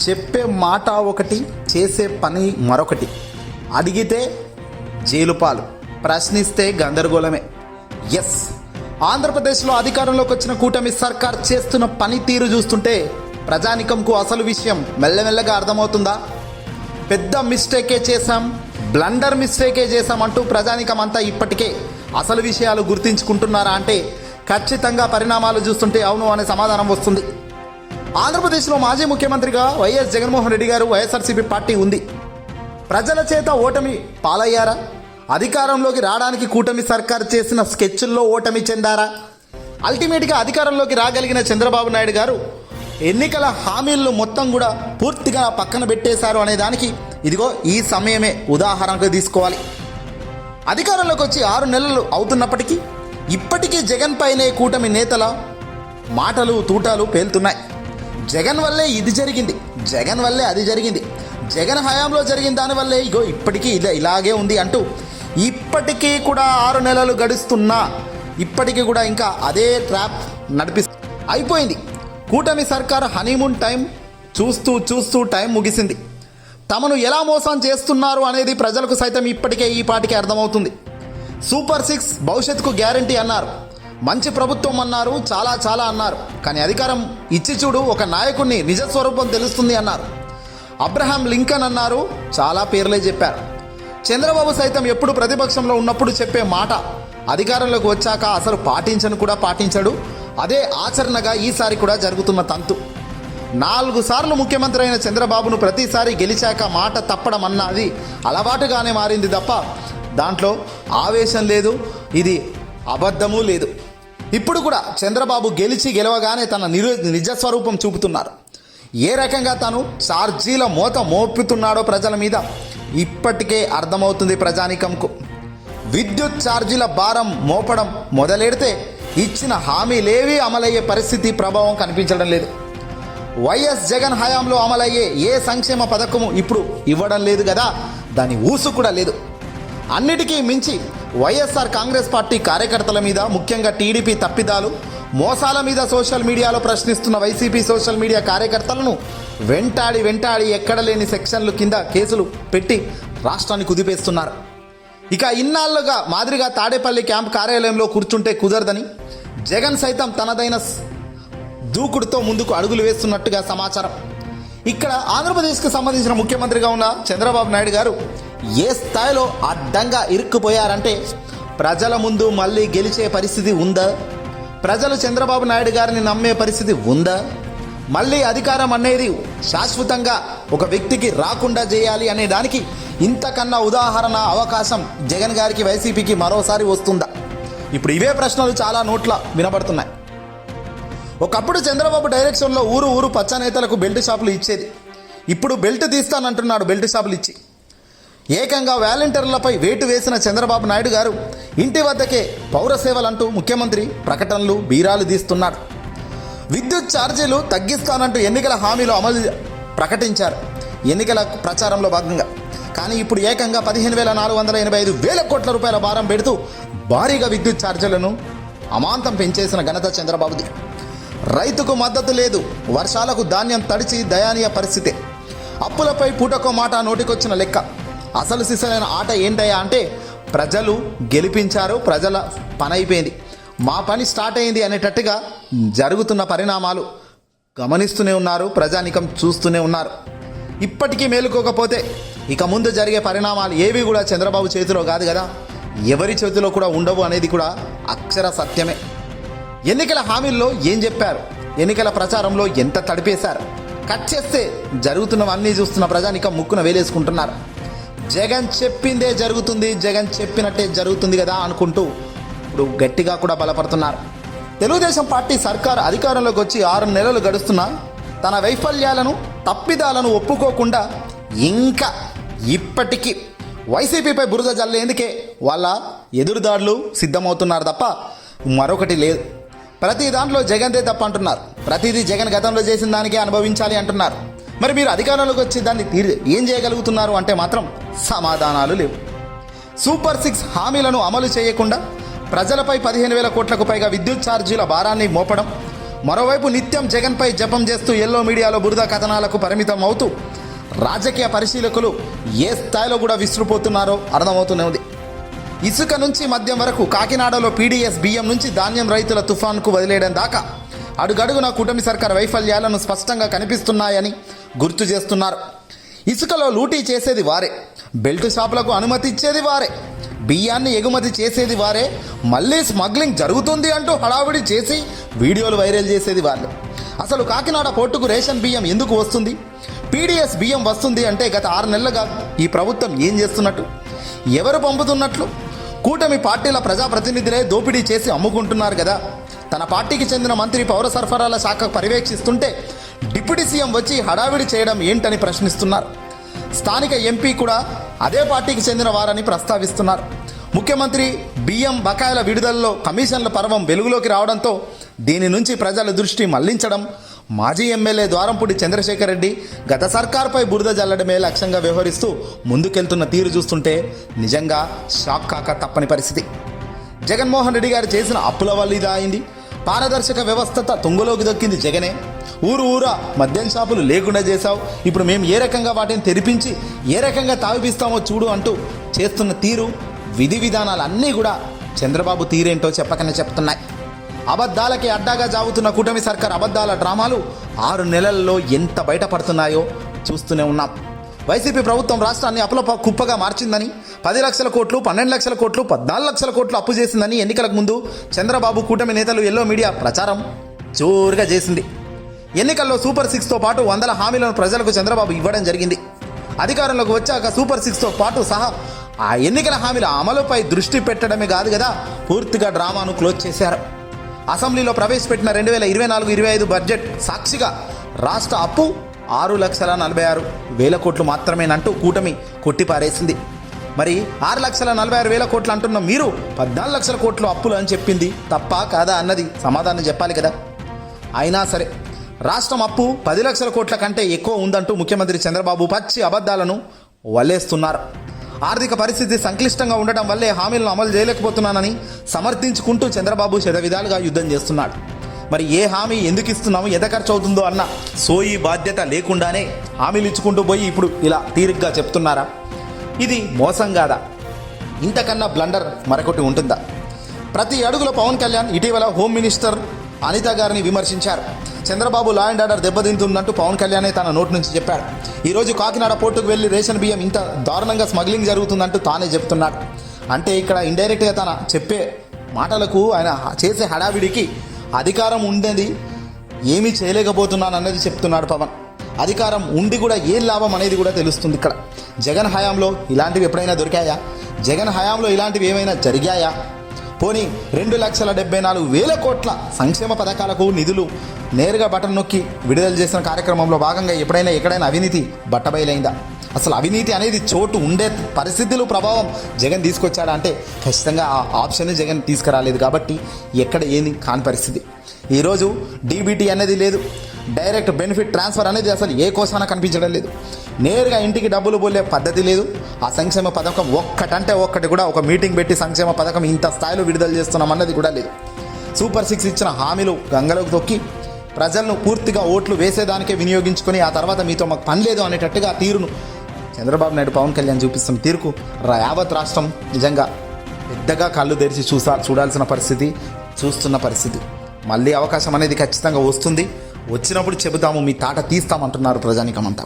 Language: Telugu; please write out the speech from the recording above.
చెప్పే మాట ఒకటి, చేసే పని మరొకటి. అడిగితే జైలుపాలు, ప్రశ్నిస్తే గందరగోళమే. ఎస్, ఆంధ్రప్రదేశ్లో అధికారంలోకి వచ్చిన కూటమి సర్కార్ చేస్తున్న పనితీరు చూస్తుంటే ప్రజానికంకు అసలు విషయం మెల్లమెల్లగా అర్థమవుతుందా? పెద్ద మిస్టేకే చేశాం, బ్లండర్ మిస్టేకే చేశాం అంటూ ప్రజానికం అంతా ఇప్పటికే అసలు విషయాలు గుర్తించుకుంటున్నారా అంటే ఖచ్చితంగా పరిణామాలు చూస్తుంటే అవును అనే సమాధానం వస్తుంది. ఆంధ్రప్రదేశ్లో మాజీ ముఖ్యమంత్రిగా వైఎస్ జగన్మోహన్ రెడ్డి గారు, వైఎస్ఆర్సీపీ పార్టీ ఉంది. ప్రజల చేత ఓటమి పాలయ్యారా? అధికారంలోకి రావడానికి కూటమి సర్కారు చేసిన స్కెచ్ల్లో ఓటమి చెందారా? అల్టిమేట్గా అధికారంలోకి రాగలిగిన చంద్రబాబు నాయుడు గారు ఎన్నికల హామీలను మొత్తం కూడా పూర్తిగా పక్కన పెట్టేశారు అనే దానికి ఇదిగో ఈ సమయమే ఉదాహరణగా తీసుకోవాలి. అధికారంలోకి వచ్చి 6 నెలలు అవుతున్నప్పటికీ ఇప్పటికీ జగన్ పైనే కూటమి నేతల మాటలు తూటాలు పేలుతున్నాయి. జగన్ వల్లే ఇది జరిగింది, జగన్ వల్లే అది జరిగింది, జగన్ హయాంలో జరిగిన దానివల్లే ఇగో ఇప్పటికీ ఇలాగే ఉంది అంటూ ఇప్పటికీ కూడా 6 నెలలు గడుస్తున్నా ఇప్పటికీ కూడా ఇంకా అదే ట్రాప్ అయిపోయింది. కూటమి సర్కార్ హనీమూన్ టైం చూస్తూ టైం ముగిసింది. తమను ఎలా మోసం చేస్తున్నారు అనేది ప్రజలకు సైతం ఇప్పటికే ఈ పాటికే అర్థమవుతుంది. సూపర్ 6 భవిష్యత్తుకు గ్యారంటీ అన్నారు, మంచి ప్రభుత్వం అన్నారు, చాలా అన్నారు. కానీ అధికారం ఇచ్చి చూడు ఒక నాయకుడిని నిజస్వరూపం తెలుస్తుంది అన్నారు. అబ్రహాం లింకన్ అన్నారు, చాలా పేర్లే చెప్పారు. చంద్రబాబు సైతం ఎప్పుడు ప్రతిపక్షంలో ఉన్నప్పుడు చెప్పే మాట అధికారంలోకి వచ్చాక అసలు పాటించడు. అదే ఆచరణగా ఈసారి కూడా జరుగుతున్న తంతు. 4 సార్లు ముఖ్యమంత్రి అయిన చంద్రబాబును ప్రతిసారి గెలిచాక మాట తప్పడం అన్నది అలవాటుగానే మారింది తప్ప దాంట్లో ఆవేశం లేదు, ఇది అబద్ధము లేదు. ఇప్పుడు కూడా చంద్రబాబు గెలవగానే తన నిజస్వరూపం చూపుతున్నారు. ఏ రకంగా తను ఛార్జీల మోత మోపుతున్నాడో ప్రజల మీద ఇప్పటికే అర్థమవుతుంది ప్రజానికంకు. విద్యుత్ ఛార్జీల భారం మోపడం మొదలెడితే ఇచ్చిన హామీలేవీ అమలయ్యే పరిస్థితి ప్రభావం కనిపించడం లేదు. వైఎస్ జగన్ హయాంలో అమలయ్యే ఏ సంక్షేమ పథకము ఇప్పుడు ఇవ్వడం లేదు కదా, దాని ఊసు కూడా లేదు. అన్నిటికీ మించి వైఎస్ఆర్ కాంగ్రెస్ పార్టీ కార్యకర్తల మీద, ముఖ్యంగా టీడీపీ తప్పిదాలు, మోసాల మీద సోషల్ మీడియాలో ప్రశ్నిస్తున్న వైసీపీ సోషల్ మీడియా కార్యకర్తలను వెంటాడి ఎక్కడ లేని సెక్షన్లు కింద కేసులు పెట్టి రాష్ట్రాన్ని కుదిపేస్తున్నారు. ఇక ఇన్నాళ్ళుగా మాదిరిగా తాడేపల్లి క్యాంప్ కార్యాలయంలో కూర్చుంటే కుదరదని జగన్ సైతం తనదైన దూకుడుతో ముందుకు అడుగులు వేస్తున్నట్టుగా సమాచారం. ఇక్కడ ఆంధ్రప్రదేశ్కి సంబంధించిన ముఖ్యమంత్రిగా ఉన్న చంద్రబాబు నాయుడు గారు ఏ స్థాయిలో అడ్డంగా ఇరుక్కుపోయారంటే ప్రజల ముందు మళ్ళీ గెలిచే పరిస్థితి ఉందా? ప్రజలు చంద్రబాబు నాయుడు గారిని నమ్మే పరిస్థితి ఉందా? మళ్ళీ అధికారం అనేది శాశ్వతంగా ఒక వ్యక్తికి రాకుండా చేయాలి అనే దానికి ఇంతకన్నా ఉదాహరణ అవకాశం జగన్ గారికి, వైసీపీకి మరోసారి వస్తుందా? ఇప్పుడు ఇవే ప్రశ్నలు చాలా నోట్ల వినబడుతున్నాయి. ఒకప్పుడు చంద్రబాబు డైరెక్షన్లో ఊరు పచ్చ నేతలకు బెల్ట్ షాపులు ఇచ్చేది. ఇప్పుడు బెల్ట్ తీస్తానంటున్నాడు బెల్ట్ షాపులు ఇచ్చి. ఏకంగా వాలంటీర్లపై వేటు వేసిన చంద్రబాబు నాయుడు గారు ఇంటి వద్దకే పౌర సేవలంటూ ముఖ్యమంత్రి ప్రకటనలు, బీరాలు తీస్తున్నాడు. విద్యుత్ ఛార్జీలు తగ్గిస్తానంటూ ఎన్నికల హామీలు అమలు ప్రకటించారు ఎన్నికల ప్రచారంలో భాగంగా. కానీ ఇప్పుడు ఏకంగా 15,485 కోట్ల రూపాయల భారం పెడుతూ భారీగా విద్యుత్ ఛార్జీలను అమాంతం పెంచేసిన ఘనత చంద్రబాబుది. రైతుకు మద్దతు లేదు, వర్షాలకు ధాన్యం తడిచి దయానీయ పరిస్థితే. అప్పులపై పూటకో మాట నోటికొచ్చిన లెక్క. అసలు సిసలైన ఆట ఏంటయ్యా అంటే ప్రజలు గెలిపించారు, ప్రజల పని అయిపోయింది, మా పని స్టార్ట్ అయింది అనేటట్టుగా జరుగుతున్న పరిణామాలు గమనిస్తూనే ఉన్నారు, ప్రజానికం చూస్తూనే ఉన్నారు. ఇప్పటికీ మేలుకోకపోతే ఇక ముందు జరిగే పరిణామాలు ఏవి కూడా చంద్రబాబు చేతిలో కాదు కదా, ఎవరి చేతిలో కూడా ఉండవు అనేది కూడా అక్షర సత్యమే. ఎన్నికల హామీల్లో ఏం చెప్పారు, ఎన్నికల ప్రచారంలో ఎంత తడిపేశారు, కట్ చేస్తే జరుగుతున్నవన్నీ చూస్తున్న ప్రజానికం ముక్కున వేలేసుకుంటున్నారు. జగన్ చెప్పిందే జరుగుతుంది, జగన్ చెప్పినట్టే జరుగుతుంది కదా అనుకుంటూ ఇప్పుడు గట్టిగా కూడా బలపడుతున్నారు. తెలుగుదేశం పార్టీ సర్కార్ అధికారంలోకి వచ్చి 6 నెలలు గడుస్తున్నా తన వైఫల్యాలను, తప్పిదాలను ఒప్పుకోకుండా ఇంకా ఇప్పటికీ వైసీపీపై బురద జల్లేందుకే వాళ్ళ ఎదురుదాడులు సిద్ధమవుతున్నారు తప్ప మరొకటి లేదు. ప్రతి దాంట్లో జగన్దే తప్ప అంటున్నారు, ప్రతిదీ జగన్ గతంలో చేసిన దానికే అనుభవించాలి అంటున్నారు. మరి మీరు అధికారంలోకి వచ్చి దాన్ని ఏం చేయగలుగుతున్నారు అంటే మాత్రం సమాధానాలు లేవు. సూపర్ 6 హామీలను అమలు చేయకుండా ప్రజలపై 15,000 కోట్లకు పైగా విద్యుత్ ఛార్జీల భారాన్ని మోపడం, మరోవైపు నిత్యం జగన్పై జపం చేస్తూ ఎల్లో మీడియాలో బురద కథనాలకు పరిమితం అవుతూ రాజకీయ పరిశీలకులు ఏ స్థాయిలో కూడా విసిరిపోతున్నారో అర్థమవుతూనే ఉంది. ఇసుక నుంచి మద్యం వరకు కాకినాడలో పీడీఎస్ బియ్యం నుంచి ధాన్యం రైతుల తుఫాన్కు వదిలేయడం దాకా అడుగడుగున కూటమి సర్కార్ వైఫల్యాలను స్పష్టంగా కనిపిస్తున్నాయని గుర్తు చేస్తున్నారు. ఇసుకలో లూటీ చేసేది వారే, బెల్ట్ షాపులకు అనుమతి ఇచ్చేది వారే, బియ్యాన్ని ఎగుమతి చేసేది వారే, మళ్ళీ స్మగ్లింగ్ జరుగుతుంది అంటూ హడావిడి చేసి వీడియోలు వైరల్ చేసేది వాళ్ళే. అసలు కాకినాడ పోర్టుకు రేషన్ బియ్యం ఎందుకు వస్తుంది? పీడీఎస్ బియ్యం వస్తుంది అంటే గత 6 నెలలుగా ఈ ప్రభుత్వం ఏం చేస్తున్నట్టు? ఎవరు పంపుతున్నట్లు? కూటమి పార్టీల ప్రజాప్రతినిధులే దోపిడీ చేసి అమ్ముకుంటున్నారు కదా. తన పార్టీకి చెందిన మంత్రి పౌర సరఫరాల శాఖ పర్యవేక్షిస్తుంటే డిప్యూటీ సీఎం వచ్చి హడావిడి చేయడం ఏంటని ప్రశ్నిస్తున్నారు. స్థానిక ఎంపీ కూడా అదే పార్టీకి చెందిన వారని ప్రస్తావిస్తున్నారు. ముఖ్యమంత్రి బియ్యం బకాయిల విడుదలలో కమిషన్ల పర్వం వెలుగులోకి రావడంతో దీని నుంచి ప్రజల దృష్టి మళ్లించడం, మాజీ ఎమ్మెల్యే ద్వారంపూడి చంద్రశేఖర్ రెడ్డి గత సర్కార్పై బురద జల్లడమే లక్ష్యంగా వ్యవహరిస్తూ ముందుకెళ్తున్న తీరు చూస్తుంటే నిజంగా షాక్ కాక తప్పని పరిస్థితి. జగన్మోహన్ రెడ్డి గారు చేసిన అప్పుల వల్ల ఇది అయింది. పారదర్శక వ్యవస్థ తుంగలోకి దొక్కింది జగనే. ఊరా మద్యం షాపులు లేకుండా చేశావు, ఇప్పుడు మేము ఏ రకంగా వాటిని తెరిపించి ఏ రకంగా తాగిపిస్తామో చూడు అంటూ చేస్తున్న తీరు, విధి విధానాలు అన్నీ కూడా చంద్రబాబు తీరేంటో చెప్పకనే చెప్తున్నాయి. అబద్ధాలకి అడ్డాగా జాగుతున్న కూటమి సర్కార్ అబద్ధాల డ్రామాలు 6 నెలల్లో ఎంత బయటపడుతున్నాయో చూస్తూనే ఉన్నాం. వైసీపీ ప్రభుత్వం రాష్ట్రాన్ని అప్పుల కుప్పగా మార్చిందని, 10 లక్షల కోట్లు, 12 లక్షల కోట్లు, 14 లక్షల కోట్లు అప్పు చేసిందని ఎన్నికలకు ముందు చంద్రబాబు కూటమి నేతలు ఎల్లో మీడియా ప్రచారం జోరుగా చేసింది. ఎన్నికల్లో సూపర్ 6తో పాటు 100 హామీలను ప్రజలకు చంద్రబాబు ఇవ్వడం జరిగింది. అధికారంలోకి వచ్చాక సూపర్ 6తో పాటు సహా ఆ ఎన్నికల హామీల అమలుపై దృష్టి పెట్టడమే కాదు కదా, పూర్తిగా డ్రామాను క్లోజ్ చేశారు. అసెంబ్లీలో ప్రవేశపెట్టిన 2024-25 బడ్జెట్ సాక్షిగా రాష్ట్ర అప్పు 6,46,000 కోట్లు మాత్రమేనంటూ కూటమి కొట్టిపారేసింది. మరి 6,46,000 కోట్లు అంటున్న మీరు 14 లక్షల కోట్లు అప్పులు అని చెప్పింది తప్పా కాదా అన్నది సమాధానం చెప్పాలి కదా. అయినా సరే రాష్ట్రం అప్పు 10 లక్షల కోట్ల కంటే ఎక్కువ ఉందంటూ ముఖ్యమంత్రి చంద్రబాబు పచ్చి అబద్ధాలను వల్లేస్తున్నారు. ఆర్థిక పరిస్థితి సంక్లిష్టంగా ఉండటం వల్లే హామీలను అమలు చేయలేకపోతున్నానని సమర్థించుకుంటూ చంద్రబాబు శతవిధాలుగా యుద్ధం చేస్తున్నాడు. మరి ఏ హామీ ఎందుకు ఇస్తున్నాము, ఎంత ఖర్చు అవుతుందో అన్న సోయి బాధ్యత లేకుండానే హామీలు ఇచ్చుకుంటూ పోయి ఇప్పుడు ఇలా తీరిగ్గా చెప్తున్నారా? ఇది మోసం కాదా? ఇంతకన్నా బ్లండర్ మరొకటి ఉంటుందా? ప్రతి అడుగులో పవన్ కళ్యాణ్ ఇటీవల హోమ్ మినిస్టర్ అనిత గారిని విమర్శించారు. చంద్రబాబు లా అండ్ ఆర్డర్ దెబ్బతింటుందంటూ పవన్ కళ్యాణే తన నోటి నుంచి చెప్పాడు. ఈరోజు కాకినాడ పోర్టుకు వెళ్ళి రేషన్ బియ్యం ఇంత దారుణంగా స్మగ్లింగ్ జరుగుతుందంటూ తానే చెప్తున్నాడు. అంటే ఇక్కడ ఇండైరెక్ట్గా తన చెప్పే మాటలకు, ఆయన చేసే హడావిడికి అధికారం ఉండేది ఏమీ చేయలేకపోతున్నాను అన్నది చెప్తున్నాడు పవన్. అధికారం ఉండి కూడా ఏం లాభం అనేది కూడా తెలుస్తుంది ఇక్కడ. జగన్ హయాంలో ఇలాంటివి ఎప్పుడైనా దొరికాయా? జగన్ హయాంలో ఇలాంటివి ఏమైనా జరిగాయా? పోనీ 2,74,000 కోట్ల సంక్షేమ పథకాలకు నిధులు నేరుగా బటన్ నొక్కి విడుదల చేసిన కార్యక్రమంలో భాగంగా ఎక్కడైనా అవినీతి బట్టబయలైందా? అసలు అవినీతి అనేది చోటు ఉండే పరిస్థితులు ప్రభావం జగన్ తీసుకొచ్చాడా అంటే ఖచ్చితంగా ఆ ఆప్షన్ జగన్ తీసుకురాలేదు. కాబట్టి ఎక్కడ ఏంది కాని పరిస్థితి. ఈరోజు డీబీటీ అనేది లేదు, డైరెక్ట్ బెనిఫిట్ ట్రాన్స్ఫర్ అనేది అసలు ఏ కోసాన కనిపించడం లేదు, నేరుగా ఇంటికి డబ్బులు పోలే పద్ధతి లేదు. ఆ సంక్షేమ పథకం ఒక్కటంటే ఒక్కటి కూడా ఒక మీటింగ్ పెట్టి సంక్షేమ పథకం ఇంత స్థాయిలో విడుదల చేస్తున్నాం అన్నది కూడా లేదు. సూపర్ 6 ఇచ్చిన హామీలు గంగలోకి తొక్కి ప్రజలను పూర్తిగా ఓట్లు వేసేదానికే వినియోగించుకొని ఆ తర్వాత మీతో మాకు పని లేదు అనేటట్టుగా తీరును చంద్రబాబు నాయుడు, పవన్ కళ్యాణ్ చూపిస్తున్న తీరుకు యావత్ రాష్ట్రం నిజంగా పెద్దగా కళ్ళు తెరిచి చూడాల్సిన పరిస్థితి, చూస్తున్న పరిస్థితి. మళ్ళీ అవకాశం అనేది ఖచ్చితంగా వస్తుంది. వచ్చినప్పుడు చెబుతాము, మీ తాట తీస్తామంటున్నారు ప్రజానికమంతా.